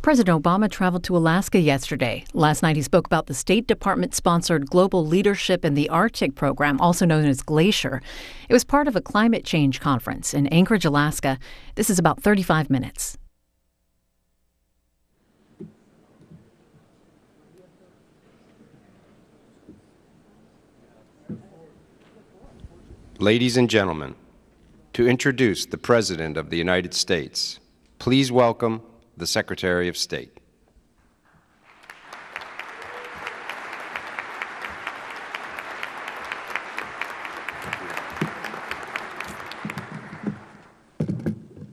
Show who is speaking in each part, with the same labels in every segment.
Speaker 1: President Obama traveled to Alaska yesterday. Last night, he spoke about the State Department-sponsored Global Leadership in the Arctic program, also known as GLACIER. It was part of a climate change conference in Anchorage, Alaska. This is about 35 minutes.
Speaker 2: Ladies and gentlemen, to introduce the President of the United States, please welcome the Secretary of State.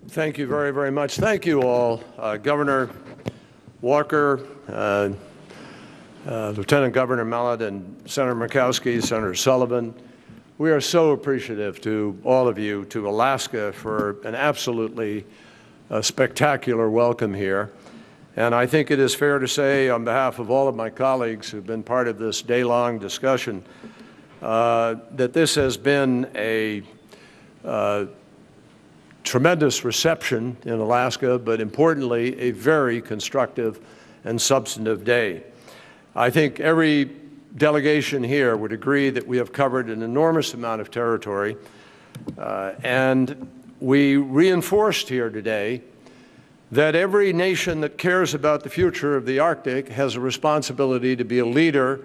Speaker 3: Thank you very, very much. Thank you all. Governor Walker, Lieutenant Governor Mallet, and Senator Murkowski, Senator Sullivan. We are so appreciative to all of you, to Alaska, for an absolutely spectacular welcome here. And I think it is fair to say, on behalf of all of my colleagues who've been part of this day-long discussion, that this has been a tremendous reception in Alaska, but importantly, a very constructive and substantive day. I think every delegation here would agree that we have covered an enormous amount of territory, and we reinforced here today that every nation that cares about the future of the Arctic has a responsibility to be a leader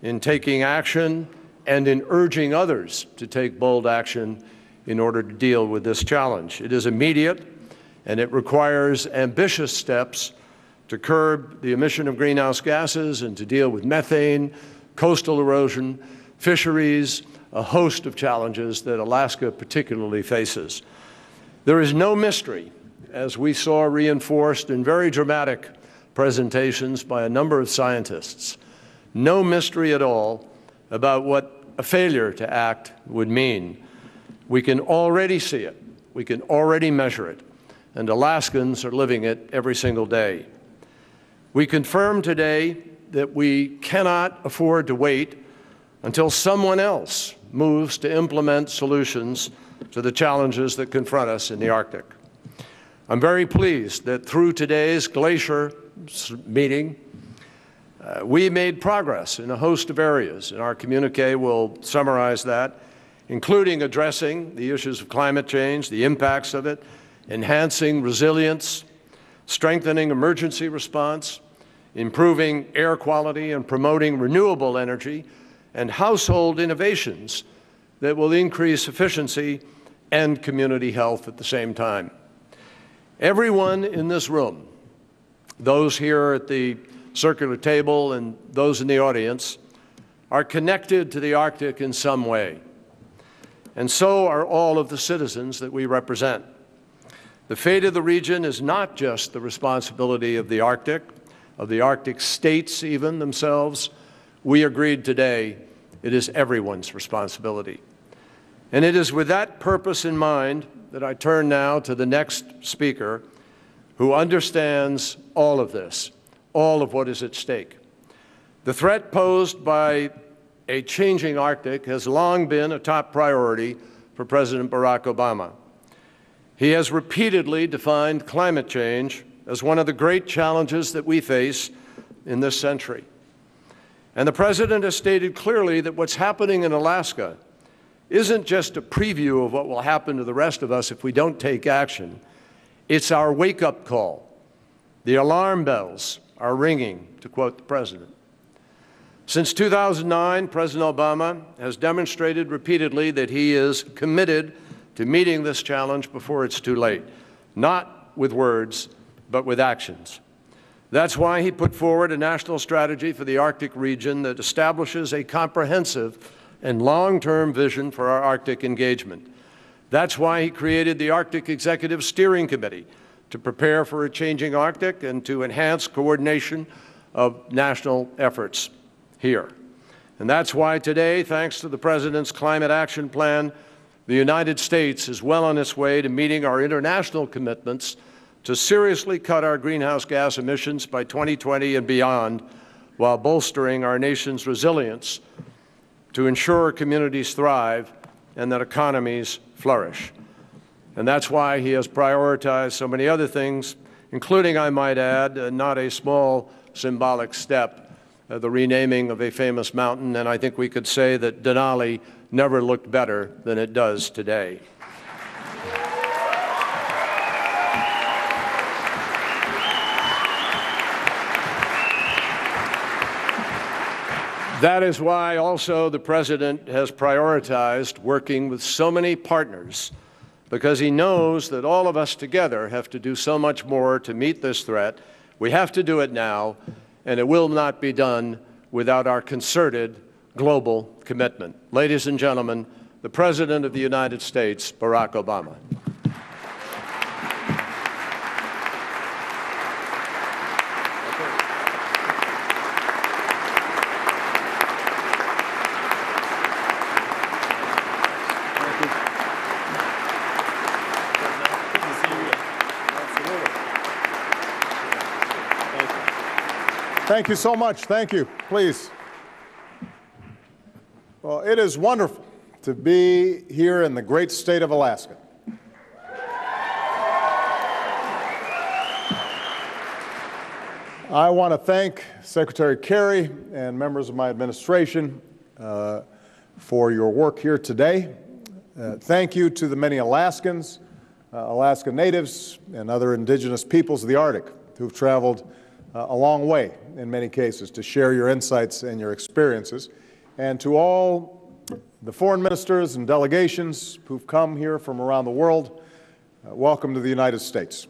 Speaker 3: in taking action and in urging others to take bold action in order to deal with this challenge. It is immediate, and it requires ambitious steps to curb the emission of greenhouse gases and to deal with methane, coastal erosion, fisheries, a host of challenges that Alaska particularly faces. There is no mystery, as we saw reinforced in very dramatic presentations by a number of scientists, no mystery at all about what a failure to act would mean. We can already see it. We can already measure it. And Alaskans are living it every single day. We confirm today that we cannot afford to wait until someone else moves to implement solutions to the challenges that confront us in the Arctic. I'm very pleased that through today's GLACIER meeting, we made progress in a host of areas, and our communique will summarize that, including addressing the issues of climate change, the impacts of it, enhancing resilience, strengthening emergency response, improving air quality and promoting renewable energy, and household innovations that will increase efficiency and community health at the same time. Everyone in this room, those here at the circular table and those in the audience, are connected to the Arctic in some way. And so are all of the citizens that we represent. The fate of the region is not just the responsibility of the Arctic states even themselves. We agreed today it is everyone's responsibility. And it is with that purpose in mind that I turn now to the next speaker who understands all of this, all of what is at stake. The threat posed by a changing Arctic has long been a top priority for President Barack Obama. He has repeatedly defined climate change as one of the great challenges that we face in this century. And the President has stated clearly that what's happening in Alaska isn't just a preview of what will happen to the rest of us if we don't take action. It's our wake-up call. The alarm bells are ringing, to quote the President. Since 2009, President Obama has demonstrated repeatedly that he is committed to meeting this challenge before it's too late, not with words, but with actions. That's why he put forward a national strategy for the Arctic region that establishes a comprehensive and long-term vision for our Arctic engagement. That's why he created the Arctic Executive Steering Committee to prepare for a changing Arctic and to enhance coordination of national efforts here. And that's why today, thanks to the President's Climate Action Plan, the United States is well on its way to meeting our international commitments to seriously cut our greenhouse gas emissions by 2020 and beyond, while bolstering our nation's resilience to ensure communities thrive and that economies flourish. And that's why he has prioritized so many other things, including, I might add, not a small symbolic step, the renaming of a famous mountain, and I think we could say that Denali never looked better than it does today. That is why also the President has prioritized working with so many partners, because he knows that all of us together have to do so much more to meet this threat. We have to do it now, and it will not be done without our concerted global commitment. Ladies and gentlemen, the President of the United States, Barack Obama.
Speaker 4: Thank you so much. Thank you. Please. Well, it is wonderful to be here in the great state of Alaska. I want to thank Secretary Kerry and members of my administration for your work here today. Thank you to the many Alaskans, Alaska Natives, and other indigenous peoples of the Arctic who've traveled a long way in many cases to share your insights and your experiences. And to all the foreign ministers and delegations who've come here from around the world, welcome to the United States.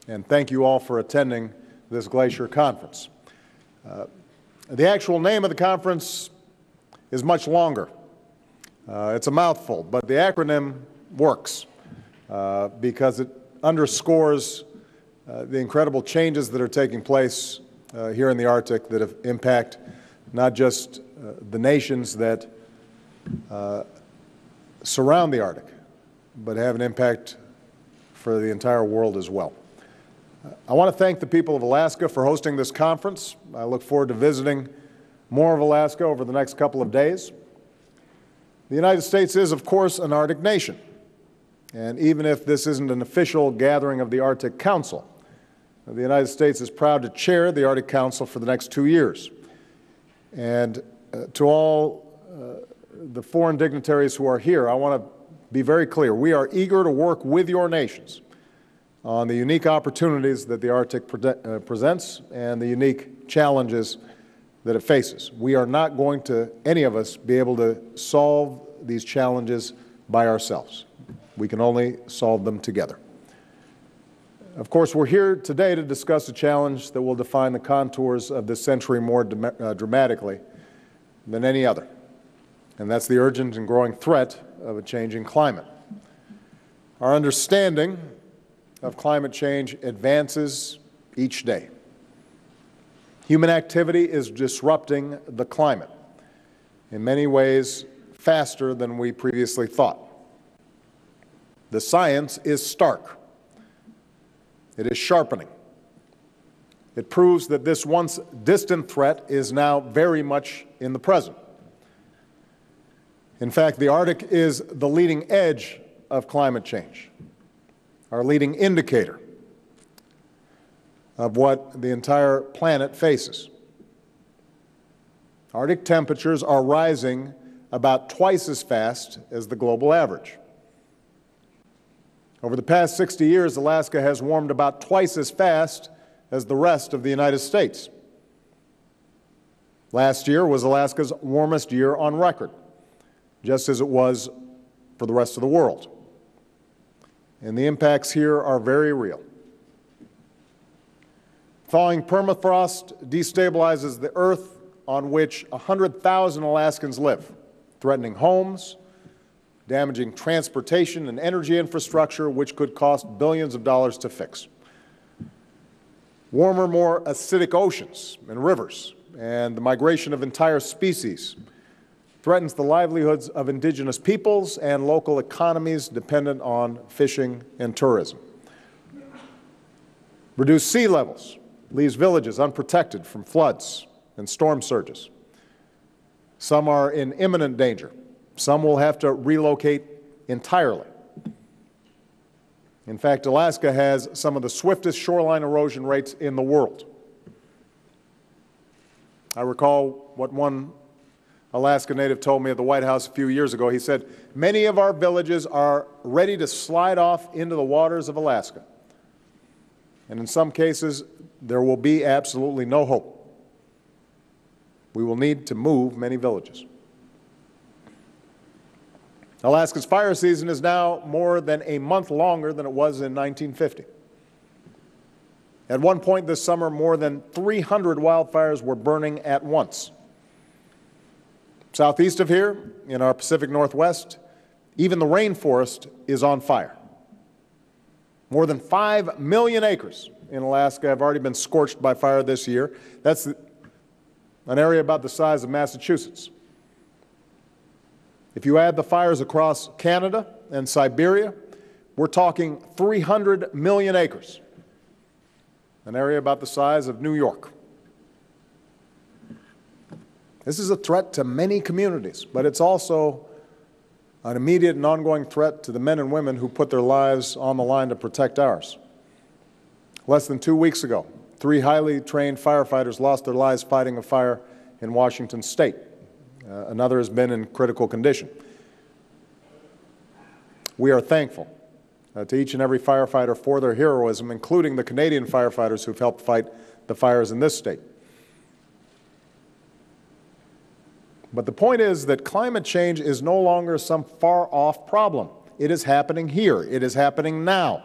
Speaker 4: And thank you all for attending this Glacier Conference. The actual name of the conference is much longer. It's a mouthful, but the acronym works because it underscores the incredible changes that are taking place here in the Arctic that have impact not just the nations that surround the Arctic, but have an impact for the entire world as well. I want to thank the people of Alaska for hosting this conference. I look forward to visiting more of Alaska over the next couple of days. The United States is, of course, an Arctic nation. And even if this isn't an official gathering of the Arctic Council, the United States is proud to chair the Arctic Council for the next 2 years. And to all the foreign dignitaries who are here, I want to be very clear. We are eager to work with your nations on the unique opportunities that the Arctic presents and the unique challenges that it faces. We are not going to, any of us, be able to solve these challenges by ourselves. We can only solve them together. Of course, we're here today to discuss a challenge that will define the contours of this century more dramatically than any other, and that's the urgent and growing threat of a changing climate. Our understanding of climate change advances each day. Human activity is disrupting the climate in many ways faster than we previously thought. The science is stark. It is sharpening. It proves that this once distant threat is now very much in the present. In fact, the Arctic is the leading edge of climate change, our leading indicator of what the entire planet faces. Arctic temperatures are rising about twice as fast as the global average. Over the past 60 years, Alaska has warmed about twice as fast as the rest of the United States. Last year was Alaska's warmest year on record, just as it was for the rest of the world. And the impacts here are very real. Thawing permafrost destabilizes the earth on which 100,000 Alaskans live, threatening homes, damaging transportation and energy infrastructure, which could cost billions of dollars to fix. Warmer, more acidic oceans and rivers and the migration of entire species threatens the livelihoods of indigenous peoples and local economies dependent on fishing and tourism. Reduced sea levels leaves villages unprotected from floods and storm surges. Some are in imminent danger. Some will have to relocate entirely. In fact, Alaska has some of the swiftest shoreline erosion rates in the world. I recall what one Alaska native told me at the White House a few years ago. He said, "Many of our villages are ready to slide off into the waters of Alaska. And in some cases, there will be absolutely no hope. We will need to move many villages." Alaska's fire season is now more than a month longer than it was in 1950. At one point this summer, more than 300 wildfires were burning at once. Southeast of here, in our Pacific Northwest, even the rainforest is on fire. More than 5 million acres in Alaska have already been scorched by fire this year. That's an area about the size of Massachusetts. If you add the fires across Canada and Siberia, we're talking 300 million acres, an area about the size of New York. This is a threat to many communities, but it's also an immediate and ongoing threat to the men and women who put their lives on the line to protect ours. Less than 2 weeks ago, 3 highly trained firefighters lost their lives fighting a fire in Washington State. Another has been in critical condition. We are thankful to each and every firefighter for their heroism, including the Canadian firefighters who've helped fight the fires in this state. But the point is that climate change is no longer some far-off problem. It is happening here. It is happening now.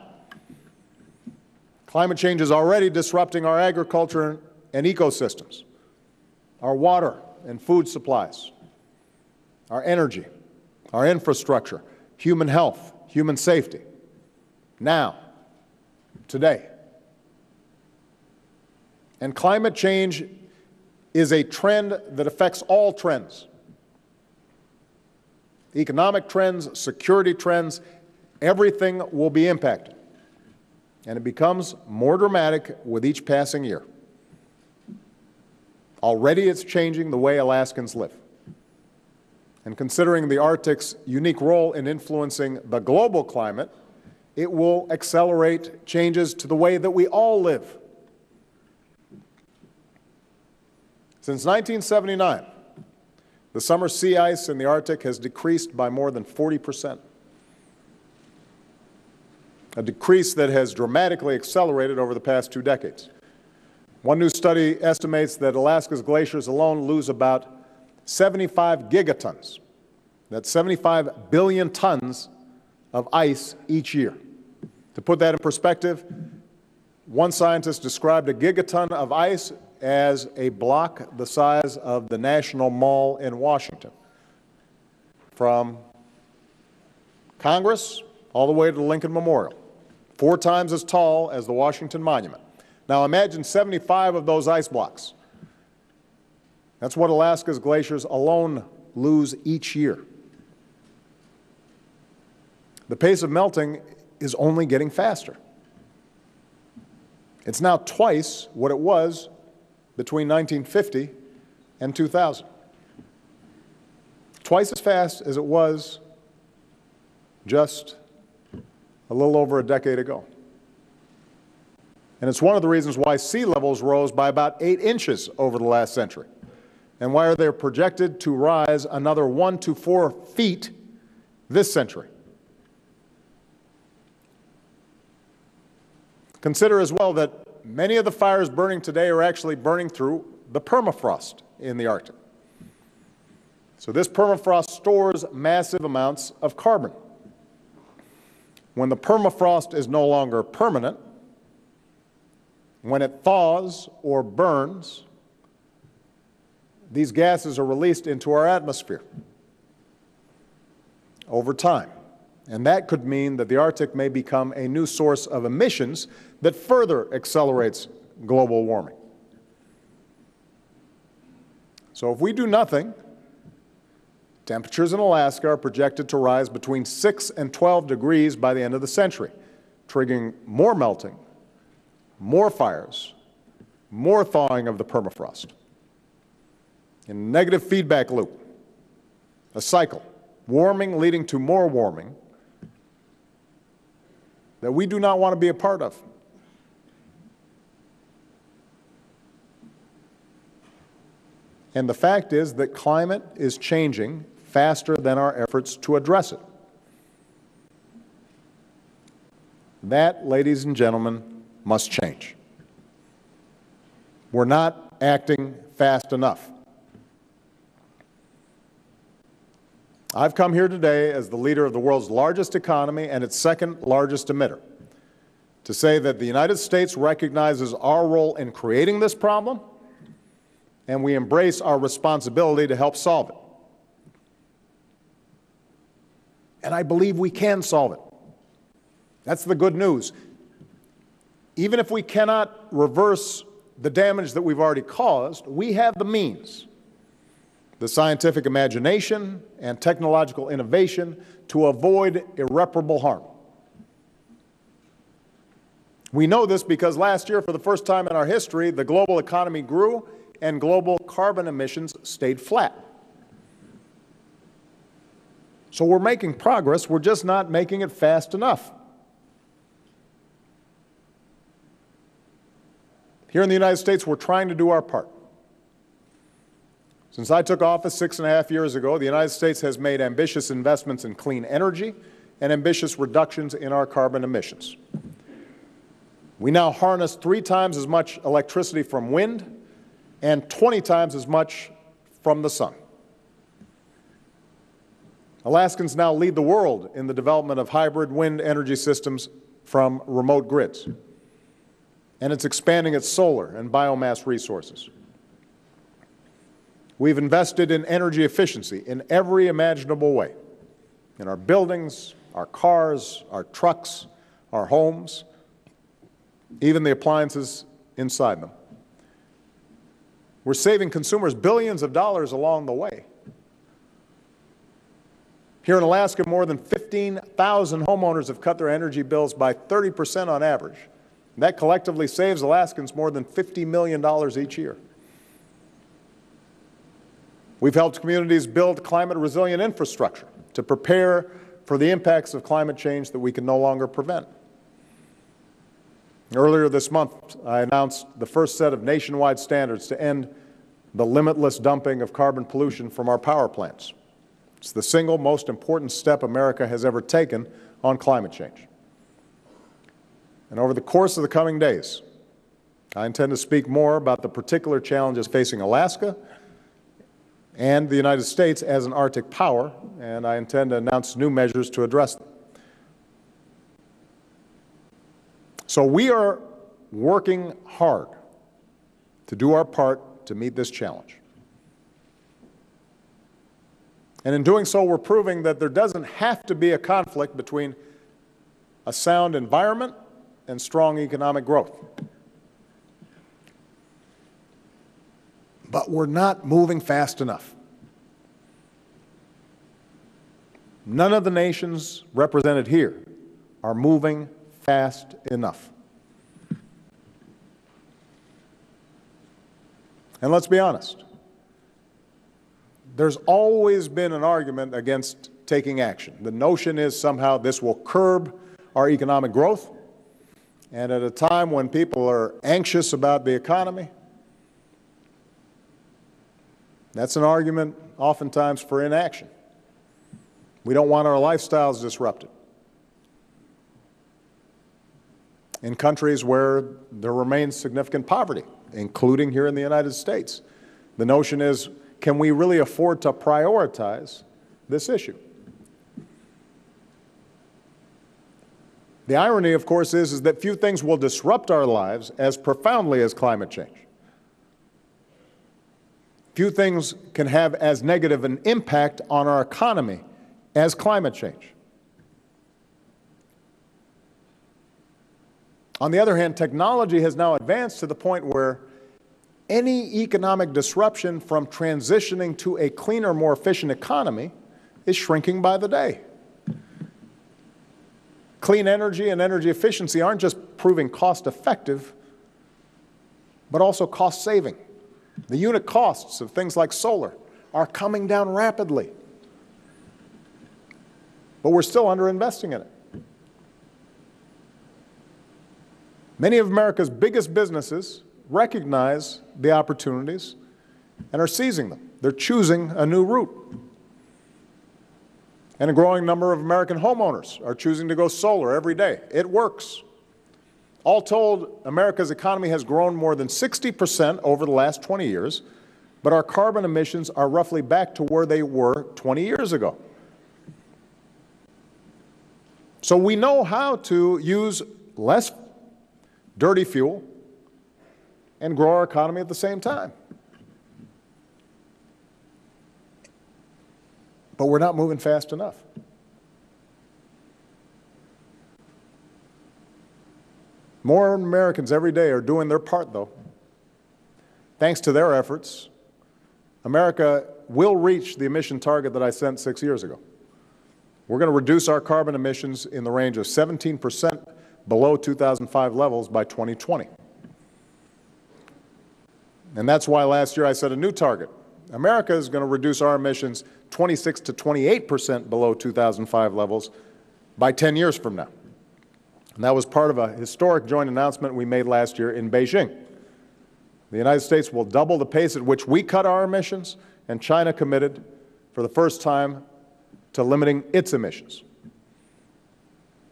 Speaker 4: Climate change is already disrupting our agriculture and ecosystems, our water and food supplies, our energy, our infrastructure, human health, human safety, now, today. And climate change is a trend that affects all trends. Economic trends, security trends, everything will be impacted. And it becomes more dramatic with each passing year. Already it's changing the way Alaskans live. And considering the Arctic's unique role in influencing the global climate, it will accelerate changes to the way that we all live. Since 1979, the summer sea ice in the Arctic has decreased by more than 40%, a decrease that has dramatically accelerated over the past 2 decades. One new study estimates that Alaska's glaciers alone lose about 75 gigatons. That's 75 billion tons of ice each year. To put that in perspective, one scientist described a gigaton of ice as a block the size of the National Mall in Washington, from Congress all the way to the Lincoln Memorial, 4 times as tall as the Washington Monument. Now imagine 75 of those ice blocks. That's what Alaska's glaciers alone lose each year. The pace of melting is only getting faster. It's now twice what it was between 1950 and 2000. Twice as fast as it was just a little over a decade ago. And it's one of the reasons why sea levels rose by about 8 inches over the last century, and why they're projected to rise another 1 to 4 feet this century. Consider as well that many of the fires burning today are actually burning through the permafrost in the Arctic. So this permafrost stores massive amounts of carbon. When the permafrost is no longer permanent, when it thaws or burns, these gases are released into our atmosphere over time. And that could mean that the Arctic may become a new source of emissions that further accelerates global warming. So if we do nothing, temperatures in Alaska are projected to rise between 6 and 12 degrees by the end of the century, triggering more melting, more fires, more thawing of the permafrost. In a negative feedback loop, a cycle, warming leading to more warming, that we do not want to be a part of. And the fact is that climate is changing faster than our efforts to address it. That, ladies and gentlemen, must change. We're not acting fast enough. I've come here today as the leader of the world's largest economy and its second largest emitter to say that the United States recognizes our role in creating this problem, and we embrace our responsibility to help solve it. And I believe we can solve it. That's the good news. Even if we cannot reverse the damage that we've already caused, we have the means, the scientific imagination and technological innovation to avoid irreparable harm. We know this because last year, for the first time in our history, the global economy grew and global carbon emissions stayed flat. So we're making progress, we're just not making it fast enough. Here in the United States, we're trying to do our part. Since I took office 6.5 years ago, the United States has made ambitious investments in clean energy and ambitious reductions in our carbon emissions. We now harness 3 times as much electricity from wind and 20 times as much from the sun. Alaskans now lead the world in the development of hybrid wind energy systems from remote grids, and it's expanding its solar and biomass resources. We've invested in energy efficiency in every imaginable way, in our buildings, our cars, our trucks, our homes, even the appliances inside them. We're saving consumers billions of dollars along the way. Here in Alaska, more than 15,000 homeowners have cut their energy bills by 30% on average. That collectively saves Alaskans more than $50 million each year. We've helped communities build climate-resilient infrastructure to prepare for the impacts of climate change that we can no longer prevent. Earlier this month, I announced the first set of nationwide standards to end the limitless dumping of carbon pollution from our power plants. It's the single most important step America has ever taken on climate change. And over the course of the coming days, I intend to speak more about the particular challenges facing Alaska and the United States as an Arctic power, and I intend to announce new measures to address them. So we are working hard to do our part to meet this challenge. And in doing so, we're proving that there doesn't have to be a conflict between a sound environment and strong economic growth. But we're not moving fast enough. None of the nations represented here are moving fast enough. And let's be honest, there's always been an argument against taking action. The notion is somehow this will curb our economic growth, and at a time when people are anxious about the economy, that's an argument oftentimes for inaction. We don't want our lifestyles disrupted. In countries where there remains significant poverty, including here in the United States, the notion is, can we really afford to prioritize this issue? The irony, of course, is that few things will disrupt our lives as profoundly as climate change. Few things can have as negative an impact on our economy as climate change. On the other hand, technology has now advanced to the point where any economic disruption from transitioning to a cleaner, more efficient economy is shrinking by the day. Clean energy and energy efficiency aren't just proving cost-effective, but also cost-saving. The unit costs of things like solar are coming down rapidly, but we're still underinvesting in it. Many of America's biggest businesses recognize the opportunities and are seizing them. They're choosing a new route. And a growing number of American homeowners are choosing to go solar every day. It works. All told, America's economy has grown more than 60% over the last 20 years, but our carbon emissions are roughly back to where they were 20 years ago. So we know how to use less dirty fuel and grow our economy at the same time. But we're not moving fast enough. More Americans every day are doing their part, though. Thanks to their efforts, America will reach the emission target that I set 6 years ago. We're going to reduce our carbon emissions in the range of 17% below 2005 levels by 2020. And that's why last year I set a new target. America is going to reduce our emissions 26 to 28% below 2005 levels by 10 years from now. And that was part of a historic joint announcement we made last year in Beijing. The United States will double the pace at which we cut our emissions, and China committed for the first time to limiting its emissions.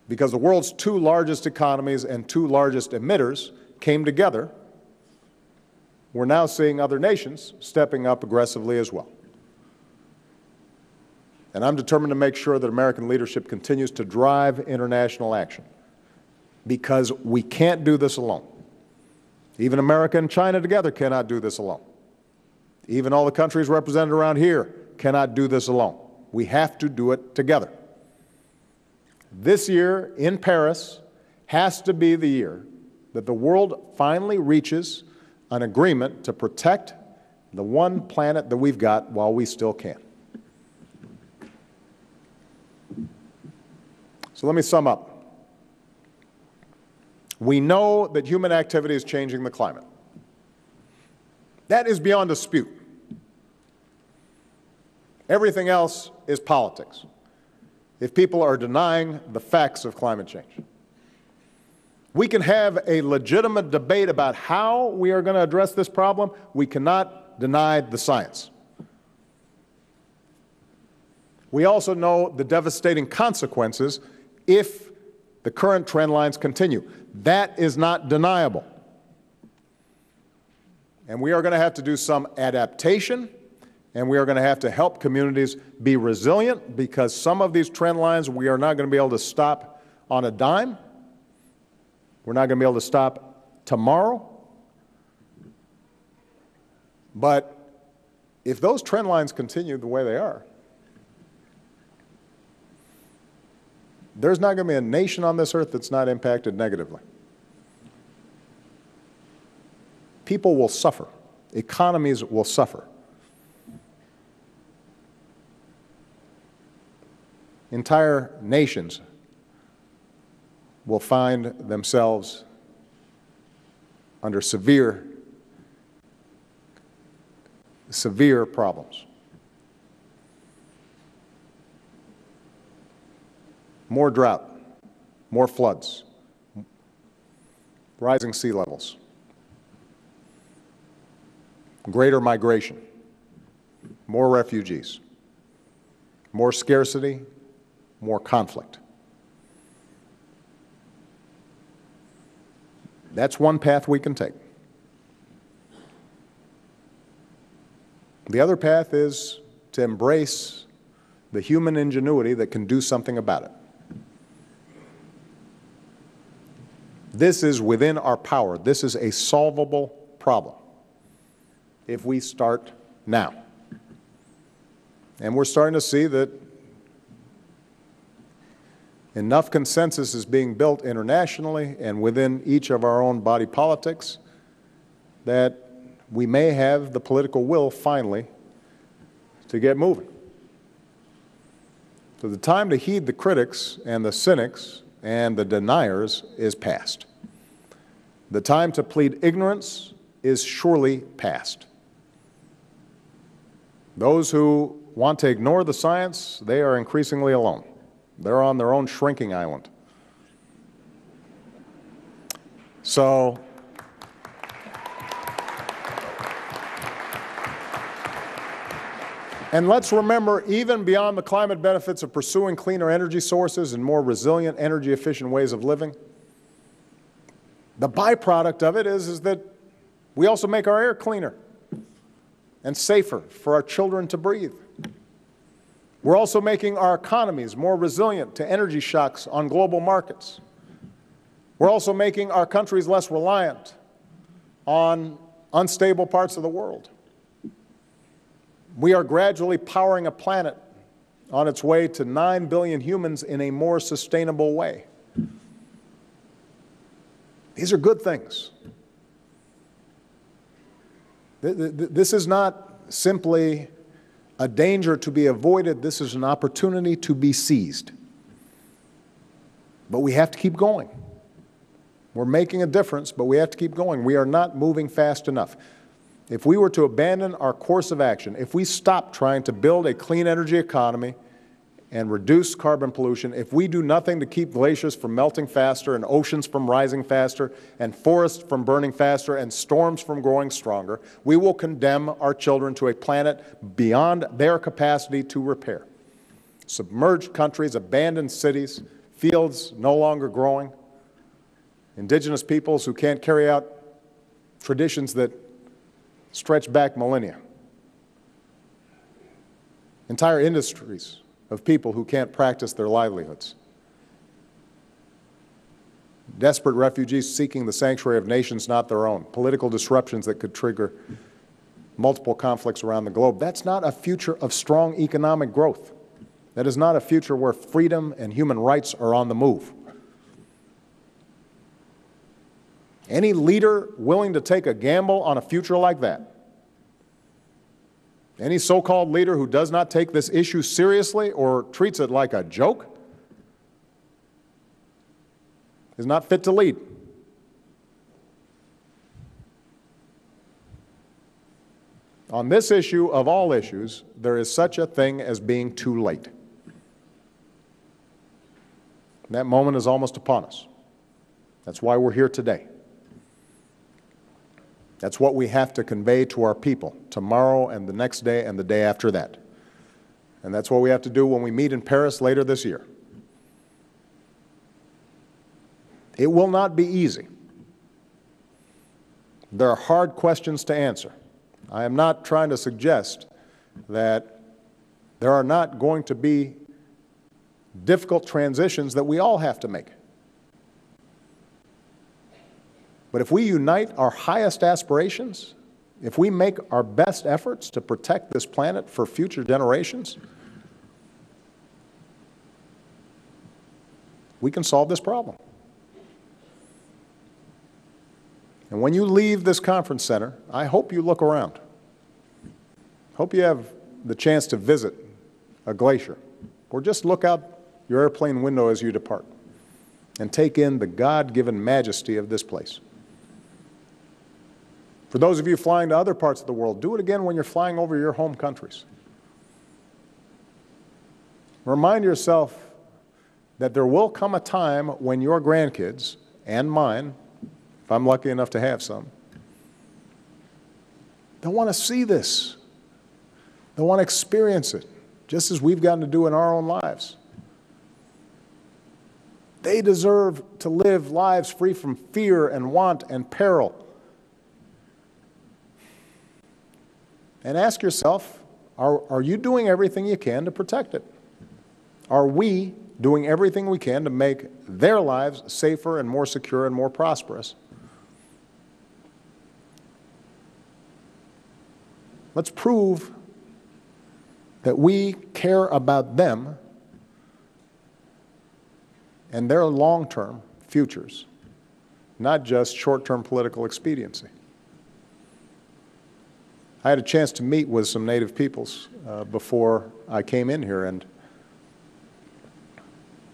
Speaker 4: Because the world's two largest economies and two largest emitters came together, we're now seeing other nations stepping up aggressively as well. And I'm determined to make sure that American leadership continues to drive international action, because we can't do this alone. Even America and China together cannot do this alone. Even all the countries represented around here cannot do this alone. We have to do it together. This year in Paris has to be the year that the world finally reaches an agreement to protect the one planet that we've got while we still can. So let me sum up. We know that human activity is changing the climate. That is beyond dispute. Everything else is politics, if people are denying the facts of climate change. We can have a legitimate debate about how we are going to address this problem. We cannot deny the science. We also know the devastating consequences if the current trend lines continue. That is not deniable. And we are going to have to do some adaptation, and we are going to have to help communities be resilient, because some of these trend lines we are not going to be able to stop on a dime. We're not going to be able to stop tomorrow. But if those trend lines continue the way they are, there's not going to be a nation on this earth that's not impacted negatively. People will suffer. Economies will suffer. Entire nations will find themselves under severe problems. More drought, more floods, rising sea levels, greater migration, more refugees, more scarcity, more conflict. That's one path we can take. The other path is to embrace the human ingenuity that can do something about it. This is within our power. This is a solvable problem if we start now. And we're starting to see that enough consensus is being built internationally and within each of our own body politics that we may have the political will finally to get moving. So the time to heed the critics and the cynics and the deniers is past. The time to plead ignorance is surely past. Those who want to ignore the science, they are increasingly alone. They're on their own shrinking island. So and let's remember, even beyond the climate benefits of pursuing cleaner energy sources and more resilient, energy-efficient ways of living, the byproduct of it is that we also make our air cleaner and safer for our children to breathe. We're also making our economies more resilient to energy shocks on global markets. We're also making our countries less reliant on unstable parts of the world. We are gradually powering a planet on its way to 9 billion humans in a more sustainable way. These are good things. This is not simply a danger to be avoided. This is an opportunity to be seized. But we have to keep going. We're making a difference, but we have to keep going. We are not moving fast enough. If we were to abandon our course of action, if we stopped trying to build a clean energy economy and reduce carbon pollution, if we do nothing to keep glaciers from melting faster and oceans from rising faster and forests from burning faster and storms from growing stronger, we will condemn our children to a planet beyond their capacity to repair. Submerged countries, abandoned cities, fields no longer growing, indigenous peoples who can't carry out traditions that stretch back millennia, entire industries of people who can't practice their livelihoods, desperate refugees seeking the sanctuary of nations not their own, political disruptions that could trigger multiple conflicts around the globe. That's not a future of strong economic growth. That is not a future where freedom and human rights are on the move. Any leader willing to take a gamble on a future like that, any so-called leader who does not take this issue seriously or treats it like a joke, is not fit to lead. On this issue of all issues, there is such a thing as being too late. That moment is almost upon us. That's why we're here today. That's what we have to convey to our people tomorrow and the next day and the day after that. And that's what we have to do when we meet in Paris later this year. It will not be easy. There are hard questions to answer. I am not trying to suggest that there are not going to be difficult transitions that we all have to make. But if we unite our highest aspirations, if we make our best efforts to protect this planet for future generations, we can solve this problem. And when you leave this conference center, I hope you look around. Hope you have the chance to visit a glacier, or just look out your airplane window as you depart and take in the God-given majesty of this place. For those of you flying to other parts of the world, do it again when you're flying over your home countries. Remind yourself that there will come a time when your grandkids, and mine, if I'm lucky enough to have some, they'll want to see this. They'll want to experience it, just as we've gotten to do in our own lives. They deserve to live lives free from fear and want and peril. And ask yourself, are you doing everything you can to protect it? Are we doing everything we can to make their lives safer and more secure and more prosperous? Let's prove that we care about them and their long-term futures, not just short-term political expediency. I had a chance to meet with some Native peoples before I came in here, and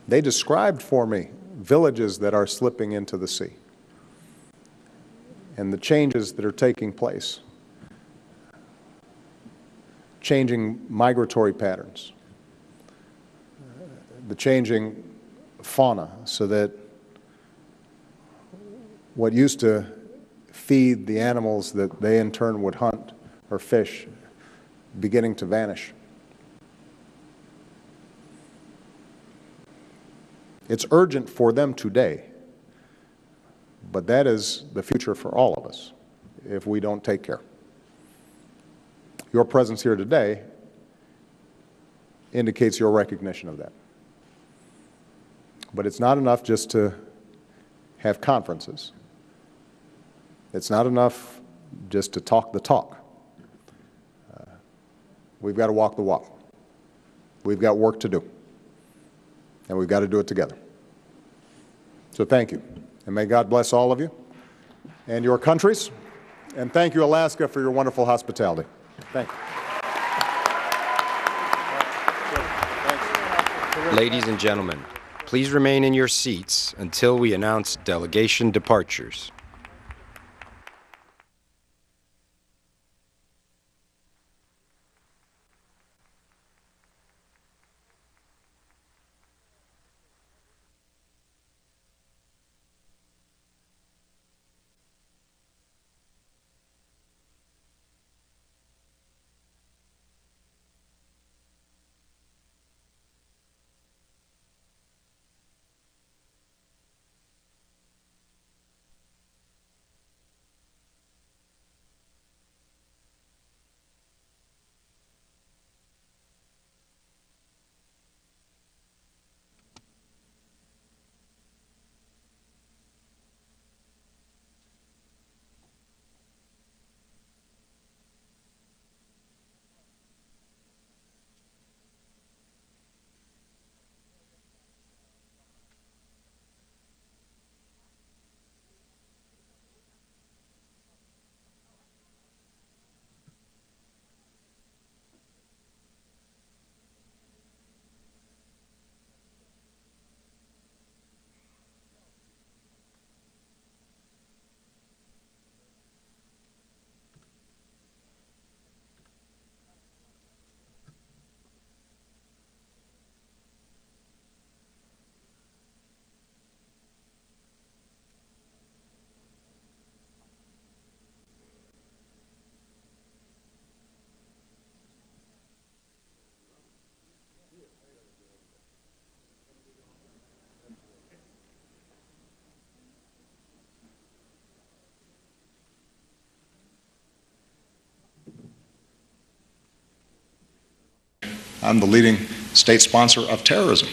Speaker 4: they described for me villages that are slipping into the sea and the changes that are taking place, changing migratory patterns, the changing fauna, so that what used to feed the animals that they in turn would hunt or fish beginning to vanish. It's urgent for them today, but that is the future for all of us if we don't take care. Your presence here today indicates your recognition of that. But it's not enough just to have conferences. It's not enough just to talk the talk. We've got to walk the walk. We've got work to do, and we've got to do it together. So thank you, and may God bless all of you and your countries, and thank you, Alaska, for your wonderful hospitality. Thank you.
Speaker 2: Ladies and gentlemen, please remain in your seats until we announce delegation departures.
Speaker 5: I'm the leading state sponsor of terrorism.